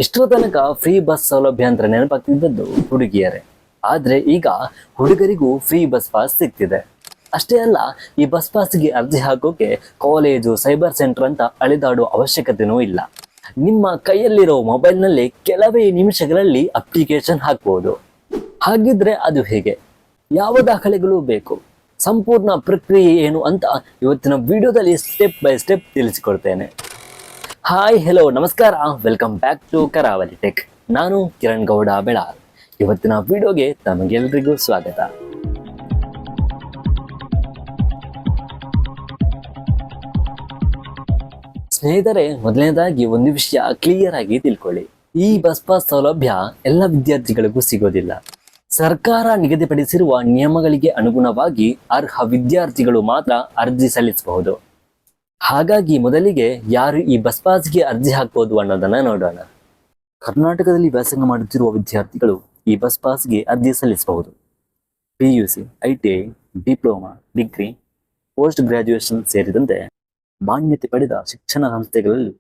ಇಷ್ಟರ ತನಕ free bus ಸೌಲಭ್ಯ ಅಂತ ನೆನಪಾಗ್ತಿದ್ದದ್ದು ಹುಡುಗಿಯರೇ. ಆದ್ರೆ ಈಗ ಹುಡುಗರಿಗೂ ಫ್ರೀ ಬಸ್ ಪಾಸ್ ಸಿಗ್ತಿದೆ. ಅಷ್ಟೇ ಅಲ್ಲ, ಈ ಬಸ್ ಪಾಸ್ಗೆ ಅರ್ಜಿ ಹಾಕೋಕೆ ಕಾಲೇಜು, ಸೈಬರ್ ಸೆಂಟರ್ ಅಂತ ಅಲೆದಾಡುವ ಅವಶ್ಯಕತೆನೂ ಇಲ್ಲ. ನಿಮ್ಮ ಕೈಯಲ್ಲಿರೋ ಮೊಬೈಲ್ನಲ್ಲಿ ಕೆಲವೇ ನಿಮಿಷಗಳಲ್ಲಿ ಅಪ್ಲಿಕೇಶನ್ ಹಾಕ್ಬೋದು. ಹಾಗಿದ್ರೆ ಅದು ಹೇಗೆ? ಯಾವ ದಾಖಲೆಗಳು ಬೇಕು? ಸಂಪೂರ್ಣ ಪ್ರಕ್ರಿಯೆ ಏನು ಅಂತ ಇವತ್ತಿನ ವಿಡಿಯೋದಲ್ಲಿ ಸ್ಟೆಪ್ ಬೈ ಸ್ಟೆಪ್ ತಿಳಿಸಿಕೊಡ್ತೇನೆ. ಹಾಯ್, ಹೆಲೋ, ನಮಸ್ಕಾರ, welcome back to Karavali tech. ನಾನು ಕಿರಣ್ ಗೌಡ ಬೆಳಾರ್. ಇವತ್ತಿನ ವಿಡಿಯೋಗೆ ತಮಗೆಲ್ಲರಿಗೂ ಸ್ವಾಗತ. ಸ್ನೇಹಿತರೆ, ಮೊದಲನೇದಾಗಿ ಒಂದು ವಿಷಯ ಕ್ಲಿಯರ್ ಆಗಿ ತಿಳ್ಕೊಳ್ಳಿ. ಈ ಬಸ್ ಪಾಸ್ ಸೌಲಭ್ಯ ಎಲ್ಲ ವಿದ್ಯಾರ್ಥಿಗಳಿಗೂ ಸಿಗೋದಿಲ್ಲ. ಸರ್ಕಾರ ನಿಗದಿಪಡಿಸಿರುವ ನಿಯಮಗಳಿಗೆ ಅನುಗುಣವಾಗಿ ಅರ್ಹ ವಿದ್ಯಾರ್ಥಿಗಳು ಮಾತ್ರ ಅರ್ಜಿ ಸಲ್ಲಿಸಬಹುದು. ಹಾಗಾಗಿ ಮೊದಲಿಗೆ ಯಾರು ಈ ಬಸ್ ಪಾಸ್ಗೆ ಅರ್ಜಿ ಹಾಕಬಹುದು ಅನ್ನೋದನ್ನ ನೋಡೋಣ. ಕರ್ನಾಟಕದಲ್ಲಿ ವ್ಯಾಸಂಗ ಮಾಡುತ್ತಿರುವ ವಿದ್ಯಾರ್ಥಿಗಳು ಈ ಬಸ್ ಪಾಸ್ಗೆ ಅರ್ಜಿ ಸಲ್ಲಿಸಬಹುದು. PUC, ITI, diploma, degree, post graduation ಸೇರಿದಂತೆ ಮಾನ್ಯತೆ ಪಡೆದ ಶಿಕ್ಷಣ ಸಂಸ್ಥೆಗಳಲ್ಲಿ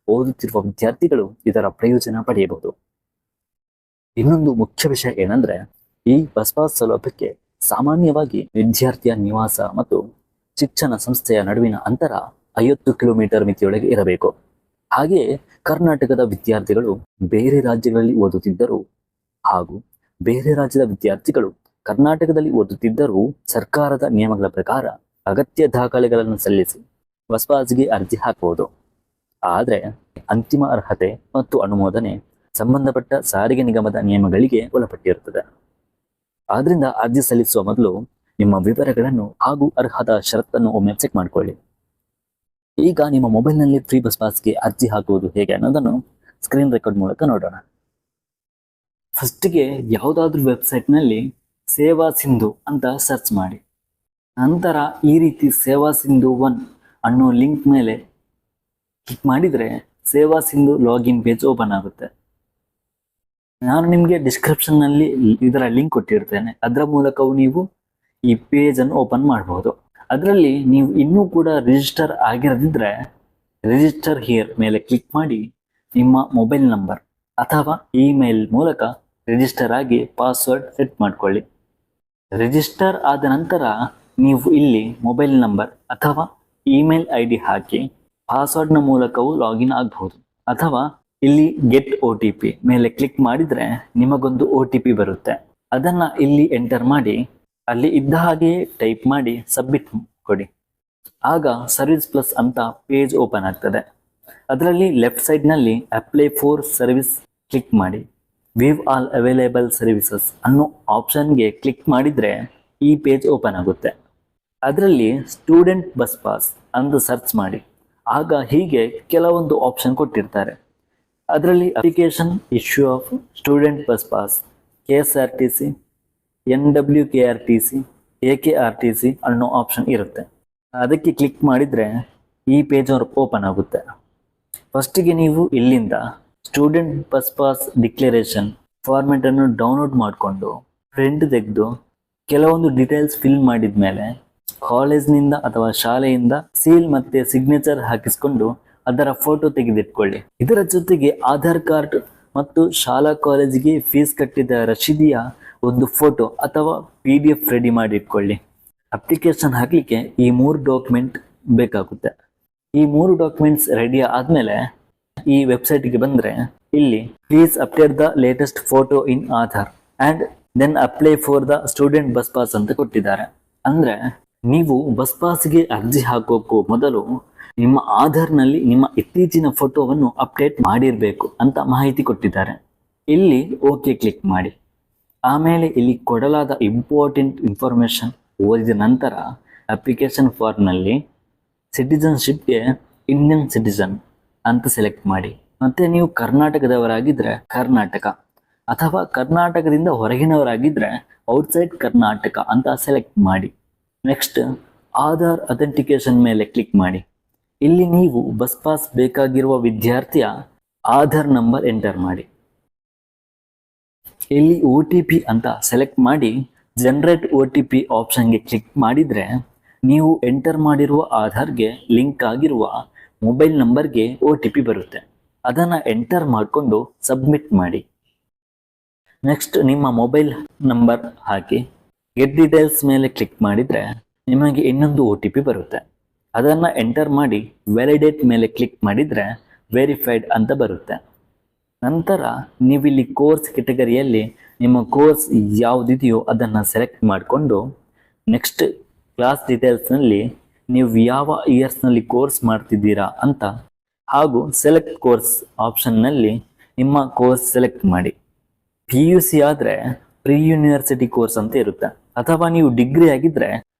ಓದುತ್ತಿರುವ ವಿದ್ಯಾರ್ಥಿಗಳು ಇದರ ಪ್ರಯೋಜನ ಪಡೆಯಬಹುದು. ಇನ್ನೊಂದು ಮುಖ್ಯ ವಿಷಯ ಏನಂದ್ರೆ, ಈ ಬಸ್ ಪಾಸ್ ಸೌಲಭ್ಯಕ್ಕೆ ಸಾಮಾನ್ಯವಾಗಿ ವಿದ್ಯಾರ್ಥಿಯ ನಿವಾಸ ಮತ್ತು ಶಿಕ್ಷಣ ಸಂಸ್ಥೆಯ ನಡುವಿನ ಅಂತರ 50 ಕಿಲೋಮೀಟರ್ ಮಿತಿಯೊಳಗೆ ಇರಬೇಕು. ಹಾಗೆಯೇ ಕರ್ನಾಟಕದ ವಿದ್ಯಾರ್ಥಿಗಳು ಬೇರೆ ರಾಜ್ಯಗಳಲ್ಲಿ ಓದುತ್ತಿದ್ದರೂ ಹಾಗೂ ಬೇರೆ ರಾಜ್ಯದ ವಿದ್ಯಾರ್ಥಿಗಳು ಕರ್ನಾಟಕದಲ್ಲಿ ಓದುತ್ತಿದ್ದರೂ ಸರ್ಕಾರದ ನಿಯಮಗಳ ಪ್ರಕಾರ ಅಗತ್ಯ ದಾಖಲೆಗಳನ್ನು ಸಲ್ಲಿಸಿ ಬಸ್ ಪಾಸ್ಗೆ ಅರ್ಜಿ ಹಾಕಬಹುದು. ಆದರೆ ಅಂತಿಮ ಅರ್ಹತೆ ಮತ್ತು ಅನುಮೋದನೆ ಸಂಬಂಧಪಟ್ಟ ಸಾರಿಗೆ ನಿಗಮದ ನಿಯಮಗಳಿಗೆ ಒಳಪಟ್ಟಿರುತ್ತದೆ. ಆದ್ರಿಂದ ಅರ್ಜಿ ಸಲ್ಲಿಸುವ ಮೊದಲು ನಿಮ್ಮ ವಿವರಗಳನ್ನು ಹಾಗೂ ಅರ್ಹತಾ ಷರತ್ತನ್ನು ಒಮ್ಮೆ ಚೆಕ್ ಮಾಡಿಕೊಳ್ಳಿ. ಈಗ ನಿಮ್ಮ ಮೊಬೈಲ್ನಲ್ಲಿ ಫ್ರೀ ಬಸ್ ಪಾಸ್ಗೆ ಅರ್ಜಿ ಹಾಕುವುದು ಹೇಗೆ ಅನ್ನೋದನ್ನು ಸ್ಕ್ರೀನ್ ರೆಕಾರ್ಡ್ ಮೂಲಕ ನೋಡೋಣ. ಫಸ್ಟಿಗೆ ಯಾವುದಾದ್ರೂ ವೆಬ್ಸೈಟ್ನಲ್ಲಿ ಸೇವಾ ಸಿಂಧು ಅಂತ ಸರ್ಚ್ ಮಾಡಿ. ನಂತರ ಈ ರೀತಿ ಸೇವಾ ಸಿಂಧು 1 ಅನ್ನೋ ಲಿಂಕ್ ಮೇಲೆ ಕ್ಲಿಕ್ ಮಾಡಿದರೆ ಸೇವಾ ಸಿಂಧು ಲಾಗಿನ್ ಪೇಜ್ ಓಪನ್ ಆಗುತ್ತೆ. ನಾನು ನಿಮಗೆ ಡಿಸ್ಕ್ರಿಪ್ಷನ್ನಲ್ಲಿ ಇದರ ಲಿಂಕ್ ಕೊಟ್ಟಿರ್ತೇನೆ. ಅದರ ಮೂಲಕವೂ ನೀವು ಈ ಪೇಜನ್ನು ಓಪನ್ ಮಾಡಬಹುದು. ಅದರಲ್ಲಿ ನೀವು ಇನ್ನೂ ಕೂಡ ರಿಜಿಸ್ಟರ್ ಆಗಿರದಿದ್ದರೆ ರಿಜಿಸ್ಟರ್ ಹಿಯರ್ ಮೇಲೆ ಕ್ಲಿಕ್ ಮಾಡಿ ನಿಮ್ಮ ಮೊಬೈಲ್ ನಂಬರ್ ಅಥವಾ ಇಮೇಲ್ ಮೂಲಕ ರಿಜಿಸ್ಟರ್ ಆಗಿ ಪಾಸ್ವರ್ಡ್ ಸೆಟ್ ಮಾಡಿಕೊಳ್ಳಿ. ರಿಜಿಸ್ಟರ್ ಆದ ನಂತರ ನೀವು ಇಲ್ಲಿ ಮೊಬೈಲ್ ನಂಬರ್ ಅಥವಾ ಇಮೇಲ್ ID ಹಾಕಿ ಪಾಸ್ವರ್ಡ್ನ ಮೂಲಕವೂ ಲಾಗಿನ್ ಆಗಬಹುದು. ಅಥವಾ ಇಲ್ಲಿ ಗೆಟ್ OTP ಮೇಲೆ ಕ್ಲಿಕ್ ಮಾಡಿದರೆ ನಿಮಗೊಂದು OTP ಬರುತ್ತೆ. ಅದನ್ನು ಇಲ್ಲಿ ಎಂಟರ್ ಮಾಡಿ ಅಲ್ಲಿ ಇದ್ದ ಹಾಗೆಯೇ ಟೈಪ್ ಮಾಡಿ ಸಬ್ಮಿಟ್ ಕೊಡಿ. ಆಗ ಸರ್ವಿಸ್ ಪ್ಲಸ್ ಅಂತ ಪೇಜ್ ಓಪನ್ ಆಗ್ತದೆ. ಅದರಲ್ಲಿ ಲೆಫ್ಟ್ ಸೈಡ್ನಲ್ಲಿ ಅಪ್ಲೈ ಫಾರ್ ಸರ್ವಿಸ್ ಕ್ಲಿಕ್ ಮಾಡಿ ವಿವ್ ಆಲ್ ಅವೈಲೇಬಲ್ ಸರ್ವಿಸಸ್ ಅನ್ನೋ ಆಪ್ಷನ್ಗೆ ಕ್ಲಿಕ್ ಮಾಡಿದರೆ ಈ ಪೇಜ್ ಓಪನ್ ಆಗುತ್ತೆ. ಅದರಲ್ಲಿ ಸ್ಟೂಡೆಂಟ್ ಬಸ್ ಪಾಸ್ ಅಂತ ಸರ್ಚ್ ಮಾಡಿ. ಆಗ ಹೀಗೆ ಕೆಲವೊಂದು ಆಪ್ಷನ್ ಕೊಟ್ಟಿರ್ತಾರೆ. ಅದರಲ್ಲಿ application issue of student bus pass, KSRTC, NWKRTC, AKRTC ಅನ್ನೋ ಆಪ್ಷನ್ ಇರುತ್ತೆ. ಅದಕ್ಕೆ ಕ್ಲಿಕ್ ಮಾಡಿದರೆ ಈ ಪೇಜ್ ಓಪನ್ ಆಗುತ್ತೆ. ಫಸ್ಟಿಗೆ ನೀವು ಇಲ್ಲಿಂದ ಸ್ಟೂಡೆಂಟ್ ಬಸ್ ಪಾಸ್ ಡಿಕ್ಲರೇಷನ್ ಫಾರ್ಮೆಟನ್ನು ಡೌನ್ಲೋಡ್ ಮಾಡಿಕೊಂಡು ಪ್ರಿಂಟ್ ತೆಗೆದು ಕೆಲವೊಂದು ಡೀಟೇಲ್ಸ್ ಫಿಲ್ ಮಾಡಿದ ಮೇಲೆ ಕಾಲೇಜ್ನಿಂದ ಅಥವಾ ಶಾಲೆಯಿಂದ ಸೀಲ್ ಮತ್ತೆ ಸಿಗ್ನೇಚರ್ ಹಾಕಿಸ್ಕೊಂಡು ಅದರ ಫೋಟೋ ತೆಗೆದಿಟ್ಕೊಳ್ಳಿ. ಇದರ ಜೊತೆಗೆ ಆಧಾರ್ ಕಾರ್ಡ್ ಮತ್ತು ಶಾಲಾ ಕಾಲೇಜಿಗೆ ಫೀಸ್ ಕಟ್ಟಿದ ರಶೀದಿಯ ಒಂದು ಫೋಟೋ ಅಥವಾ PDF ರೆಡಿ ಮಾಡಿ ಇಟ್ಕೊಳ್ಳಿ. ಅಪ್ಲಿಕೇಶನ್ ಹಾಕಲಿಕ್ಕೆ ಈ 3 ಡಾಕ್ಯುಮೆಂಟ್ ಬೇಕಾಗುತ್ತೆ. ಈ 3 ಡಾಕ್ಯುಮೆಂಟ್ಸ್ ರೆಡಿ ಆದಮೇಲೆ ಈ ವೆಬ್ಸೈಟ್ಗೆ ಬಂದರೆ ಇಲ್ಲಿ please update the latest photo in Aadhaar and then apply for the student bus pass ಅಂತ ಕೊಟ್ಟಿದ್ದಾರೆ. ಅಂದರೆ ನೀವು ಬಸ್ ಪಾಸ್ಗೆ ಅರ್ಜಿ ಹಾಕೋಕ್ಕೂ ಮೊದಲು ನಿಮ್ಮ ಆಧಾರ್ನಲ್ಲಿ ನಿಮ್ಮ ಇತ್ತೀಚಿನ ಫೋಟೋವನ್ನು ಅಪ್ಡೇಟ್ ಮಾಡಿರಬೇಕು ಅಂತ ಮಾಹಿತಿ ಕೊಟ್ಟಿದ್ದಾರೆ. ಇಲ್ಲಿ ಓಕೆ ಕ್ಲಿಕ್ ಮಾಡಿ. ಆಮೇಲೆ ಇಲ್ಲಿ ಕೊಡಲಾದ ಇಂಪಾರ್ಟೆಂಟ್ ಇನ್ಫಾರ್ಮೇಷನ್ ಓದಿದ ನಂತರ ಅಪ್ಲಿಕೇಶನ್ ಫಾರ್ಮ್ನಲ್ಲಿ ಸಿಟಿಜನ್ಶಿಪ್ಗೆ ಇಂಡಿಯನ್ ಸಿಟಿಜನ್ ಅಂತ ಸೆಲೆಕ್ಟ್ ಮಾಡಿ. ಮತ್ತು ನೀವು ಕರ್ನಾಟಕದವರಾಗಿದ್ದರೆ ಕರ್ನಾಟಕ ಅಥವಾ ಕರ್ನಾಟಕದಿಂದ ಹೊರಗಿನವರಾಗಿದ್ದರೆ ಔಟ್ಸೈಡ್ ಕರ್ನಾಟಕ ಅಂತ ಸೆಲೆಕ್ಟ್ ಮಾಡಿ. ನೆಕ್ಸ್ಟ್ ಆಧಾರ್ ಅಥೆಂಟಿಕೇಶನ್ ಮೇಲೆ ಕ್ಲಿಕ್ ಮಾಡಿ. ಇಲ್ಲಿ ನೀವು ಬಸ್ ಪಾಸ್ ಬೇಕಾಗಿರುವ ವಿದ್ಯಾರ್ಥಿಯ ಆಧಾರ್ ನಂಬರ್ ಎಂಟರ್ ಮಾಡಿ. ಇಲ್ಲಿ OTP ಅಂತ ಸೆಲೆಕ್ಟ್ ಮಾಡಿ ಜನರೇಟ್ OTP ಆಪ್ಷನ್ಗೆ ಕ್ಲಿಕ್ ಮಾಡಿದರೆ ನೀವು ಎಂಟರ್ ಮಾಡಿರುವ ಆಧಾರ್ಗೆ ಲಿಂಕ್ ಆಗಿರುವ ಮೊಬೈಲ್ ನಂಬರ್ಗೆ OTP ಬರುತ್ತೆ. ಅದನ್ನು ಎಂಟರ್ ಮಾಡಿಕೊಂಡು ಸಬ್ಮಿಟ್ ಮಾಡಿ. ನೆಕ್ಸ್ಟ್ ನಿಮ್ಮ ಮೊಬೈಲ್ ನಂಬರ್ ಹಾಕಿ ಗೆಟ್ ಡೀಟೇಲ್ಸ್ ಮೇಲೆ ಕ್ಲಿಕ್ ಮಾಡಿದರೆ ನಿಮಗೆ ಇನ್ನೊಂದು OTP ಬರುತ್ತೆ. ಅದನ್ನು ಎಂಟರ್ ಮಾಡಿ ವ್ಯಾಲಿಡೇಟ್ ಮೇಲೆ ಕ್ಲಿಕ್ ಮಾಡಿದರೆ ವೆರಿಫೈಡ್ ಅಂತ ಬರುತ್ತೆ. ನಂತರ ನೀವಿಲ್ಲಿ ಕೋರ್ಸ್ ಕೆಟಗರಿಯಲ್ಲಿ ನಿಮ್ಮ ಕೋರ್ಸ್ ಯಾವುದಿದೆಯೋ ಅದನ್ನು ಸೆಲೆಕ್ಟ್ ಮಾಡಿಕೊಂಡು ನೆಕ್ಸ್ಟ್ ಕ್ಲಾಸ್ ಡೀಟೇಲ್ಸ್ನಲ್ಲಿ ನೀವು ಯಾವ ಇಯರ್ಸ್ನಲ್ಲಿ ಕೋರ್ಸ್ ಮಾಡ್ತಿದ್ದೀರಾ ಅಂತ ಹಾಗೂ ಸೆಲೆಕ್ಟ್ ಕೋರ್ಸ್ ಆಪ್ಷನ್ನಲ್ಲಿ ನಿಮ್ಮ ಕೋರ್ಸ್ ಸೆಲೆಕ್ಟ್ ಮಾಡಿ. PUC ಆದರೆ ಪ್ರೀ ಯೂನಿವರ್ಸಿಟಿ ಕೋರ್ಸ್ ಅಂತ ಇರುತ್ತೆ, ಅಥವಾ ನೀವು ಡಿಗ್ರಿ ಆಗಿದ್ದರೆ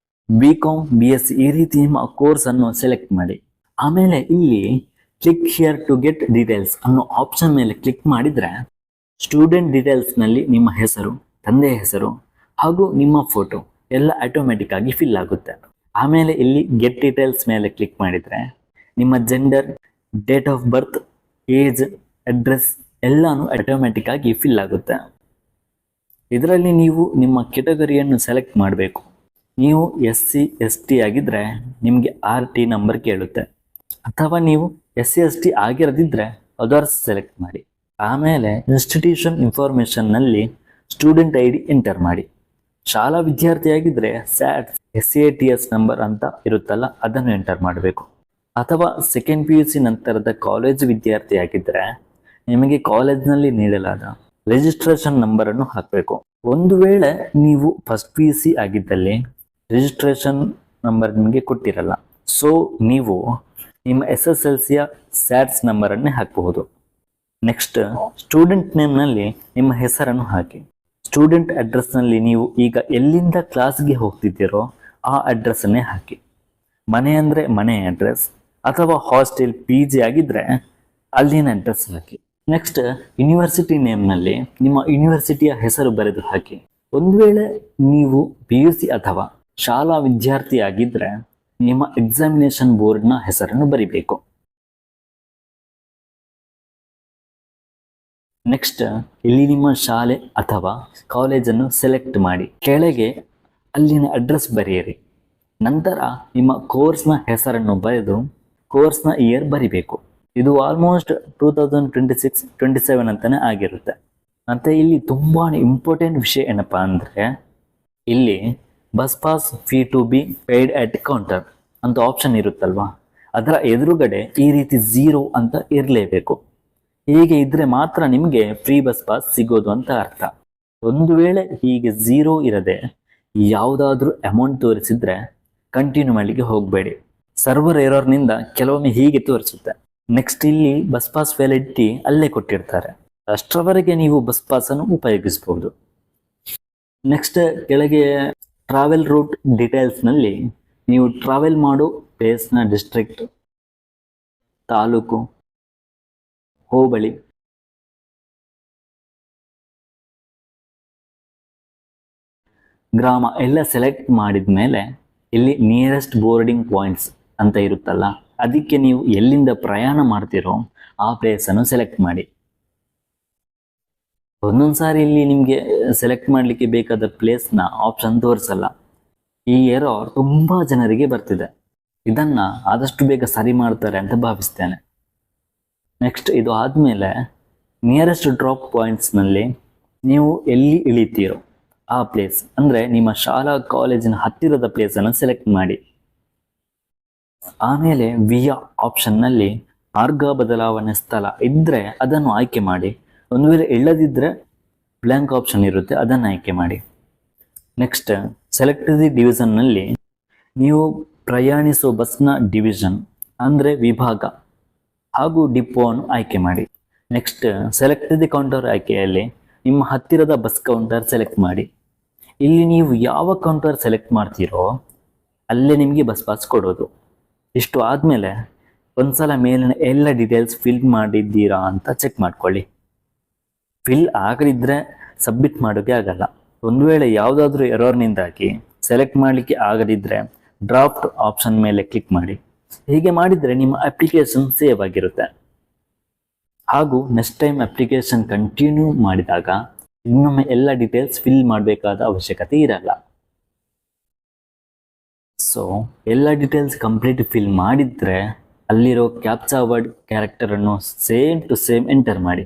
BCom BSc ಈ ರೀತಿ ನಿಮ್ಮ ಕೋರ್ಸನ್ನು ಸೆಲೆಕ್ಟ್ ಮಾಡಿ. ಆಮೇಲೆ ಇಲ್ಲಿ click here to get details ಅನ್ನೋ ಆಪ್ಷನ್ ಮೇಲೆ ಕ್ಲಿಕ್ ಮಾಡಿದರೆ ಸ್ಟೂಡೆಂಟ್ ಡೀಟೇಲ್ಸ್ನಲ್ಲಿ ನಿಮ್ಮ ಹೆಸರು, ತಂದೆಯ ಹೆಸರು ಹಾಗೂ ನಿಮ್ಮ ಫೋಟೋ ಎಲ್ಲ ಆಟೋಮೆಟಿಕ್ ಆಗಿ ಫಿಲ್ ಆಗುತ್ತೆ. ಆಮೇಲೆ ಇಲ್ಲಿ ಗೆಟ್ ಡೀಟೇಲ್ಸ್ ಮೇಲೆ ಕ್ಲಿಕ್ ಮಾಡಿದರೆ ನಿಮ್ಮ gender, date of birth, age, address ಎಲ್ಲನೂ ಆಟೋಮೆಟಿಕ್ ಆಗಿ ಫಿಲ್ ಆಗುತ್ತೆ. ಇದರಲ್ಲಿ ನೀವು ನಿಮ್ಮ ಕೆಟಗರಿಯನ್ನು ಸೆಲೆಕ್ಟ್ ಮಾಡಬೇಕು. ನೀವು SC ST ಆಗಿದ್ದರೆ ನಿಮಗೆ RT ನಂಬರ್ ಕೇಳುತ್ತೆ, ಅಥವಾ ನೀವು SC ST ಆಗಿರದಿದ್ದರೆ ಅದರ್ಸ್ ಸೆಲೆಕ್ಟ್ ಮಾಡಿ. ಆಮೇಲೆ ಇನ್ಸ್ಟಿಟ್ಯೂಷನ್ ಇನ್ಫಾರ್ಮೇಷನ್ನಲ್ಲಿ ಸ್ಟೂಡೆಂಟ್ ID ಎಂಟರ್ ಮಾಡಿ. ಶಾಲಾ ವಿದ್ಯಾರ್ಥಿಯಾಗಿದ್ದರೆ SATS ನಂಬರ್ ಅಂತ ಇರುತ್ತಲ್ಲ ಅದನ್ನು ಎಂಟರ್ ಮಾಡಬೇಕು. ಅಥವಾ ಸೆಕೆಂಡ್ PUC ನಂತರದ ಕಾಲೇಜ್ ವಿದ್ಯಾರ್ಥಿಯಾಗಿದ್ದರೆ ನಿಮಗೆ ಕಾಲೇಜ್ನಲ್ಲಿ ನೀಡಲಾದ ರಿಜಿಸ್ಟ್ರೇಷನ್ ನಂಬರನ್ನು ಹಾಕಬೇಕು. ಒಂದು ವೇಳೆ ನೀವು ಫಸ್ಟ್ PUC ಆಗಿದ್ದಲ್ಲಿ ರಿಜಿಸ್ಟ್ರೇಷನ್ ನಂಬರ್ ನಿಮಗೆ ಕೊಟ್ಟಿರಲ್ಲ, ಸೊ ನೀವು ನಿಮ್ಮ SSLCಯ SATS ನಂಬರನ್ನೇ ಹಾಕಬಹುದು. ನೆಕ್ಸ್ಟ್ ಸ್ಟೂಡೆಂಟ್ ನೇಮ್ನಲ್ಲಿ ನಿಮ್ಮ ಹೆಸರನ್ನು ಹಾಕಿ. ಸ್ಟೂಡೆಂಟ್ ಅಡ್ರೆಸ್ನಲ್ಲಿ ನೀವು ಈಗ ಎಲ್ಲಿಂದ ಕ್ಲಾಸ್ಗೆ ಹೋಗ್ತಿದ್ದೀರೋ ಆ ಅಡ್ರೆಸ್ಸನ್ನೇ ಹಾಕಿ. ಮನೆ ಅಂದರೆ ಮನೆ ಅಡ್ರೆಸ್, ಅಥವಾ ಹಾಸ್ಟೆಲ್ PG ಆಗಿದ್ದರೆ ಅಲ್ಲಿನ ಅಡ್ರೆಸ್ ಹಾಕಿ. ನೆಕ್ಸ್ಟ್ ಯೂನಿವರ್ಸಿಟಿ ನೇಮ್ನಲ್ಲಿ ನಿಮ್ಮ ಯೂನಿವರ್ಸಿಟಿಯ ಹೆಸರು ಬರೆದು ಹಾಕಿ. ಒಂದು ವೇಳೆ ನೀವು PUC ಅಥವಾ ಶಾಲಾ ವಿದ್ಯಾರ್ಥಿ ಆಗಿದ್ದರೆ ನಿಮ್ಮ ಎಕ್ಸಾಮಿನೇಷನ್ ಬೋರ್ಡ್ನ ಹೆಸರನ್ನು ಬರಿಬೇಕು. ನೆಕ್ಸ್ಟ್ ಇಲ್ಲಿ ನಿಮ್ಮ ಶಾಲೆ ಅಥವಾ ಕಾಲೇಜನ್ನು ಸೆಲೆಕ್ಟ್ ಮಾಡಿ ಕೆಳಗೆ ಅಲ್ಲಿನ ಅಡ್ರೆಸ್ ಬರೆಯಿರಿ. ನಂತರ ನಿಮ್ಮ ಕೋರ್ಸ್ನ ಹೆಸರನ್ನು ಬರೆದು ಕೋರ್ಸ್ನ ಇಯರ್ ಬರಿಬೇಕು. ಇದು ಆಲ್ಮೋಸ್ಟ್ 2026-27 ಅಂತಲೇ ಆಗಿರುತ್ತೆ. ಮತ್ತು ಇಲ್ಲಿ ತುಂಬಾ ಇಂಪಾರ್ಟೆಂಟ್ ವಿಷಯ ಏನಪ್ಪ ಅಂದರೆ ಇಲ್ಲಿ bus pass fee to be paid at counter ಅಂತ ಆಪ್ಷನ್ ಇರುತ್ತಲ್ವಾ, ಅದರ ಎದುರುಗಡೆ ಈ ರೀತಿ 0 ಅಂತ ಇರಲೇಬೇಕು. ಹೀಗೆ ಇದ್ರೆ ಮಾತ್ರ ನಿಮಗೆ ಫ್ರೀ ಬಸ್ ಪಾಸ್ ಸಿಗೋದು ಅಂತ ಅರ್ಥ. ಒಂದು ವೇಳೆ ಹೀಗೆ 0 ಇರದೆ ಯಾವುದಾದ್ರೂ ಅಮೌಂಟ್ ತೋರಿಸಿದ್ರೆ ಕಂಟಿನ್ಯೂ ಮಾಡಲಿಕ್ಕೆ ಹೋಗಬೇಡಿ. ಸರ್ವರ್ ಎರರ್ನಿಂದ ಕೆಲವೊಮ್ಮೆ ಹೀಗೆ ತೋರಿಸುತ್ತೆ. ನೆಕ್ಸ್ಟ್ ಇಲ್ಲಿ ಬಸ್ ಪಾಸ್ ವ್ಯಾಲಿಡಿಟಿ ಅಲ್ಲೇ ಕೊಟ್ಟಿರ್ತಾರೆ, ಅಷ್ಟರವರೆಗೆ ನೀವು ಬಸ್ ಪಾಸನ್ನು ಉಪಯೋಗಿಸಬಹುದು. ನೆಕ್ಸ್ಟ್ ಕೆಳಗೆ ಟ್ರಾವೆಲ್ ರೂಟ್ ಡೀಟೇಲ್ಸ್ನಲ್ಲಿ ನೀವು ಟ್ರಾವೆಲ್ ಮಾಡೋ ಪ್ಲೇಸ್ನ ಡಿಸ್ಟ್ರಿಕ್ಟ್, ತಾಲೂಕು, ಹೋಬಳಿ, ಗ್ರಾಮ ಎಲ್ಲ ಸೆಲೆಕ್ಟ್ ಮಾಡಿದ ಮೇಲೆ ಇಲ್ಲಿ ನಿಯರೆಸ್ಟ್ ಬೋರ್ಡಿಂಗ್ ಪಾಯಿಂಟ್ಸ್ ಅಂತ ಇರುತ್ತಲ್ಲ, ಅದಕ್ಕೆ ನೀವು ಎಲ್ಲಿಂದ ಪ್ರಯಾಣ ಮಾಡ್ತಿರೋ ಆ ಪ್ಲೇಸನ್ನು ಸೆಲೆಕ್ಟ್ ಮಾಡಿ. ಒಂದೊಂದು ಸಾರಿ ಇಲ್ಲಿ ನಿಮಗೆ ಸೆಲೆಕ್ಟ್ ಮಾಡಲಿಕ್ಕೆ ಬೇಕಾದ ಪ್ಲೇಸ್ನ ಆಪ್ಷನ್ ತೋರಿಸಲ್ಲ. ಈ ಎರರ್ ತುಂಬ ಜನರಿಗೆ ಬರ್ತಿದೆ. ಇದನ್ನು ಆದಷ್ಟು ಬೇಗ ಸರಿ ಮಾಡ್ತಾರೆ ಅಂತ ಭಾವಿಸ್ತೇನೆ. ನೆಕ್ಸ್ಟ್ ಇದು ಆದಮೇಲೆ ನಿಯರೆಸ್ಟ್ ಡ್ರಾಪ್ ಪಾಯಿಂಟ್ಸ್ನಲ್ಲಿ ನೀವು ಎಲ್ಲಿ ಇಳಿತೀರೋ ಆ ಪ್ಲೇಸ್, ಅಂದರೆ ನಿಮ್ಮ ಶಾಲಾ ಕಾಲೇಜಿನ ಹತ್ತಿರದ ಪ್ಲೇಸನ್ನು ಸೆಲೆಕ್ಟ್ ಮಾಡಿ. ಆಮೇಲೆ ವಿಯಾ ಆಪ್ಷನ್ನಲ್ಲಿ ಮಾರ್ಗ ಬದಲಾವಣೆ ಸ್ಥಳ ಇದ್ದರೆ ಅದನ್ನು ಆಯ್ಕೆ ಮಾಡಿ. ಒಂದು ವೇಳೆ ಇಲ್ಲದಿದ್ದರೆ ಬ್ಲ್ಯಾಂಕ್ ಆಪ್ಷನ್ ಇರುತ್ತೆ, ಅದನ್ನು ಆಯ್ಕೆ ಮಾಡಿ. ನೆಕ್ಸ್ಟ್ ಸೆಲೆಕ್ಟ್ ದಿ ಡಿವಿಷನ್ನಲ್ಲಿ ನೀವು ಪ್ರಯಾಣಿಸೋ ಬಸ್ನ ಡಿವಿಷನ್ ಅಂದರೆ ವಿಭಾಗ ಹಾಗೂ ಡಿಪೋವನ್ನು ಆಯ್ಕೆ ಮಾಡಿ. ನೆಕ್ಸ್ಟ್ ಸೆಲೆಕ್ಟ್ ದಿ ಕೌಂಟರ್ ಆಯ್ಕೆಯಲ್ಲಿ ನಿಮ್ಮ ಹತ್ತಿರದ ಬಸ್ ಕೌಂಟರ್ ಸೆಲೆಕ್ಟ್ ಮಾಡಿ. ಇಲ್ಲಿ ನೀವು ಯಾವ ಕೌಂಟರ್ ಸೆಲೆಕ್ಟ್ ಮಾಡ್ತೀರೋ ಅಲ್ಲೇ ನಿಮಗೆ ಬಸ್ ಪಾಸ್ ಕೊಡೋದು. ಇಷ್ಟು ಆದಮೇಲೆ ಒಂದ್ಸಲ ಮೇಲಿನ ಎಲ್ಲ ಡೀಟೇಲ್ಸ್ ಫಿಲ್ ಮಾಡಿದ್ದೀರಾ ಅಂತ ಚೆಕ್ ಮಾಡ್ಕೊಳ್ಳಿ. ಫಿಲ್ ಆಗದಿದ್ದರೆ ಸಬ್ಮಿಟ್ ಮಾಡೋಕ್ಕೆ ಆಗಲ್ಲ. ಒಂದು ವೇಳೆ ಯಾವುದಾದ್ರೂ ಎರರ್ನಿಂದಾಗಿ ಸೆಲೆಕ್ಟ್ ಮಾಡಲಿಕ್ಕೆ ಆಗದಿದ್ದರೆ ಡ್ರಾಫ್ಟ್ ಆಪ್ಷನ್ ಮೇಲೆ ಕ್ಲಿಕ್ ಮಾಡಿ. ಹೀಗೆ ಮಾಡಿದರೆ ನಿಮ್ಮ ಅಪ್ಲಿಕೇಶನ್ ಸೇವ್ ಆಗಿರುತ್ತೆ. ಹಾಗೂ ನೆಕ್ಸ್ಟ್ ಟೈಮ್ ಅಪ್ಲಿಕೇಶನ್ ಕಂಟಿನ್ಯೂ ಮಾಡಿದಾಗ ಇನ್ನೊಮ್ಮೆ ಎಲ್ಲ ಡೀಟೇಲ್ಸ್ ಫಿಲ್ ಮಾಡಬೇಕಾದ ಅವಶ್ಯಕತೆ ಇರಲ್ಲ. ಸೊ ಎಲ್ಲ ಡೀಟೇಲ್ಸ್ ಕಂಪ್ಲೀಟ್ ಫಿಲ್ ಮಾಡಿದರೆ ಅಲ್ಲಿರೋ ಕ್ಯಾಪ್ಚಾ ವರ್ಡ್ ಕ್ಯಾರೆಕ್ಟರ್ ಅನ್ನು ಸೇಮ್ ಟು ಸೇಮ್ ಎಂಟರ್ ಮಾಡಿ.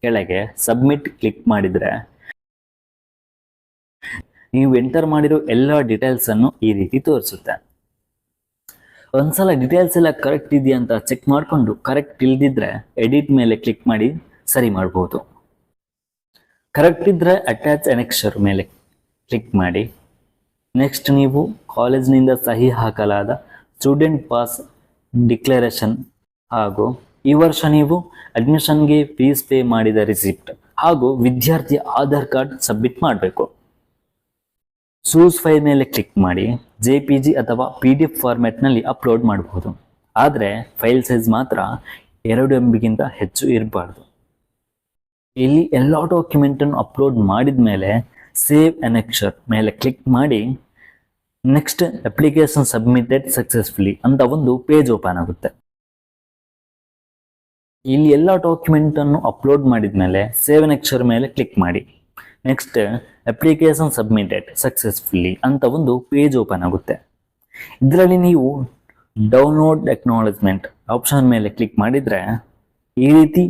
ಕೆಳಗೆ ಸಬ್ಮಿಟ್ ಕ್ಲಿಕ್ ಮಾಡಿದ್ರೆ ನೀವು ಎಂಟರ್ ಮಾಡಿರೋ ಎಲ್ಲ ಡೀಟೇಲ್ಸ್ ಅನ್ನು ಈ ರೀತಿ ತೋರಿಸುತ್ತೆ. ಒಂದ್ಸಲ ಡೀಟೇಲ್ಸ್ ಎಲ್ಲ ಕರೆಕ್ಟ್ ಇದೆಯಾ ಅಂತ ಚೆಕ್ ಮಾಡಿಕೊಂಡು ಕರೆಕ್ಟ್ ಇಲ್ದಿದ್ರೆ ಎಡಿಟ್ ಮೇಲೆ ಕ್ಲಿಕ್ ಮಾಡಿ ಸರಿ ಮಾಡಬಹುದು. ಕರೆಕ್ಟ್ ಇದ್ರೆ ಅಟ್ಯಾಚ್ ಅನೆಕ್ಷರ್ ಮೇಲೆ ಕ್ಲಿಕ್ ಮಾಡಿ. ನೆಕ್ಸ್ಟ್ ನೀವು ಕಾಲೇಜ್ನಿಂದ ಸಹಿ ಹಾಕಲಾದ ಸ್ಟೂಡೆಂಟ್ ಪಾಸ್ ಡಿಕ್ಲರೇಷನ್ ಹಾಗೂ ಈ ವರ್ಷ ನೀವು ಅಡ್ಮಿಷನ್ಗೆ ಫೀಸ್ ಪೇ ಮಾಡಿದ ರಿಸಿಪ್ಟ್ ಹಾಗೂ ವಿದ್ಯಾರ್ಥಿ ಆಧಾರ್ ಕಾರ್ಡ್ ಸಬ್ಮಿಟ್ ಮಾಡಬೇಕು. ಚೂಸ್ ಫೈಲ್ ಮೇಲೆ ಕ್ಲಿಕ್ ಮಾಡಿ JPG ಅಥವಾ PDF ಫಾರ್ಮ್ಯಾಟ್ನಲ್ಲಿ ಅಪ್ಲೋಡ್ ಮಾಡಬಹುದು. ಆದರೆ ಫೈಲ್ ಸೈಜ್ ಮಾತ್ರ 2 MB ಗಿಂತ ಹೆಚ್ಚು ಇರಬಾರ್ದು. ಇಲ್ಲಿ ಎಲ್ಲ ಡಾಕ್ಯುಮೆಂಟನ್ನು ಅಪ್ಲೋಡ್ ಮಾಡಿದ ಮೇಲೆ ಸೇವ್ ಅನೆಕ್ಷರ್ ಮೇಲೆ ಕ್ಲಿಕ್ ಮಾಡಿ ನೆಕ್ಸ್ಟ್ ಅಪ್ಲಿಕೇಶನ್ ಸಬ್ಮಿಟೆಡ್ ಸಕ್ಸಸ್ಫುಲಿ ಅಂತ ಒಂದು ಪೇಜ್ ಓಪನ್ ಆಗುತ್ತೆ. ಇಲ್ಲಿ ಎಲ್ಲ ಡಾಕ್ಯುಮೆಂಟನ್ನು ಅಪ್ಲೋಡ್ ಮಾಡಿದ ಮೇಲೆ ಸೇವ್ ಅನೆಕ್ಷರ್ ಮೇಲೆ ಕ್ಲಿಕ್ ಮಾಡಿ ನೆಕ್ಸ್ಟ್ ಅಪ್ಲಿಕೇಶನ್ ಸಬ್ಮಿಟೆಡ್ ಸಕ್ಸಸ್ಫುಲಿ ಅಂತ ಒಂದು ಪೇಜ್ ಓಪನ್ ಆಗುತ್ತೆ. ಇದರಲ್ಲಿ ನೀವು ಡೌನ್ಲೋಡ್ ಅಕ್ನಾಲೆಜ್ಮೆಂಟ್ ಆಪ್ಷನ್ ಮೇಲೆ ಕ್ಲಿಕ್ ಮಾಡಿದರೆ ಈ ರೀತಿ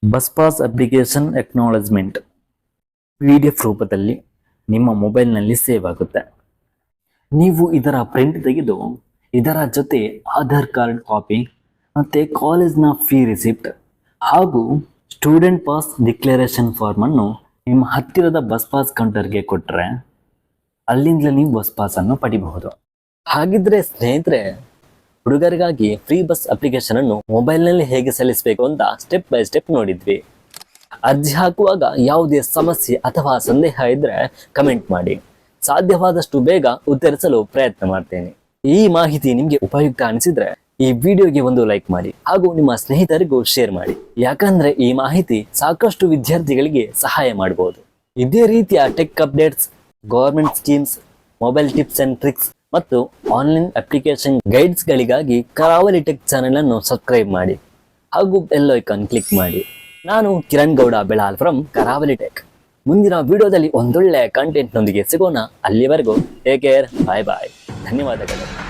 bus pass application acknowledgement PDF ರೂಪದಲ್ಲಿ ನಿಮ್ಮ ಮೊಬೈಲ್ನಲ್ಲಿ ಸೇವ್ ಆಗುತ್ತೆ. ನೀವು ಇದರ ಪ್ರಿಂಟ್ ತೆಗೆದು ಇದರ ಜೊತೆ ಆಧಾರ್ ಕಾರ್ಡ್ ಕಾಪಿ ಮತ್ತು ಕಾಲೇಜ್ನ ಫೀ ರಿಸಿಪ್ಟ್ ಹಾಗೂ ಸ್ಟೂಡೆಂಟ್ ಪಾಸ್ ಡಿಕ್ಲರೇಷನ್ ಫಾರ್ಮನ್ನು ನಿಮ್ಮ ಹತ್ತಿರದ ಬಸ್ ಪಾಸ್ ಕೌಂಟರ್ಗೆ ಕೊಟ್ಟರೆ ಅಲ್ಲಿಂದಲೇ ನೀವು ಬಸ್ ಪಾಸನ್ನು ಪಡಿಬಹುದು. ಹಾಗಿದ್ರೆ ಸ್ನೇಹಿತರೆ, ಹುಡುಗರಿಗಾಗಿ ಫ್ರೀ ಬಸ್ ಅಪ್ಲಿಕೇಶನ್ ಅನ್ನು ಮೊಬೈಲ್ನಲ್ಲಿ ಹೇಗೆ ಸಲ್ಲಿಸಬೇಕು ಅಂತ ಸ್ಟೆಪ್ ಬೈ ಸ್ಟೆಪ್ ನೋಡಿದ್ವಿ. ಅರ್ಜಿ ಹಾಕುವಾಗ ಯಾವುದೇ ಸಮಸ್ಯೆ ಅಥವಾ ಸಂದೇಹ ಇದ್ದರೆ ಕಮೆಂಟ್ ಮಾಡಿ. ಸಾಧ್ಯವಾದಷ್ಟು ಬೇಗ ಉತ್ತರಿಸಲು ಪ್ರಯತ್ನ ಮಾಡ್ತೇನೆ. ಈ ಮಾಹಿತಿ ನಿಮಗೆ ಉಪಯುಕ್ತ ಅನಿಸಿದ್ರೆ ಈ ವಿಡಿಯೋಗೆ ಒಂದು ಲೈಕ್ ಮಾಡಿ ಹಾಗೂ ನಿಮ್ಮ ಸ್ನೇಹಿತರಿಗೂ ಶೇರ್ ಮಾಡಿ. ಯಾಕಂದ್ರೆ ಈ ಮಾಹಿತಿ ಸಾಕಷ್ಟು ವಿದ್ಯಾರ್ಥಿಗಳಿಗೆ ಸಹಾಯ ಮಾಡಬಹುದು. ಇದೇ ರೀತಿಯ tech updates, government schemes, mobile tips and tricks ಮತ್ತು ಆನ್ಲೈನ್ ಅಪ್ಲಿಕೇಶನ್ ಗೈಡ್ಸ್ ಗಳಿಗಾಗಿ ಕರಾವಳಿ ಟೆಕ್ ಚಾನೆಲ್ ಅನ್ನು ಸಬ್ಸ್ಕ್ರೈಬ್ ಮಾಡಿ ಹಾಗೂ ಬೆಲ್ ಐಕಾನ್ ಕ್ಲಿಕ್ ಮಾಡಿ. ನಾನು ಕಿರಣ್ ಗೌಡ ಬೆಳಾಲ್ ಫ್ರಮ್ ಕರಾವಳಿ ಟೆಕ್. ಮುಂದಿನ ವಿಡಿಯೋದಲ್ಲಿ ಒಂದೊಳ್ಳೆ ಕಂಟೆಂಟ್ ನೊಂದಿಗೆ ಸಿಗೋಣ. ಅಲ್ಲಿವರೆಗೂ ಟೇಕ್ ಕೇರ್, ಬಾಯ್ ಬಾಯ್, ಧನ್ಯವಾದಗಳು.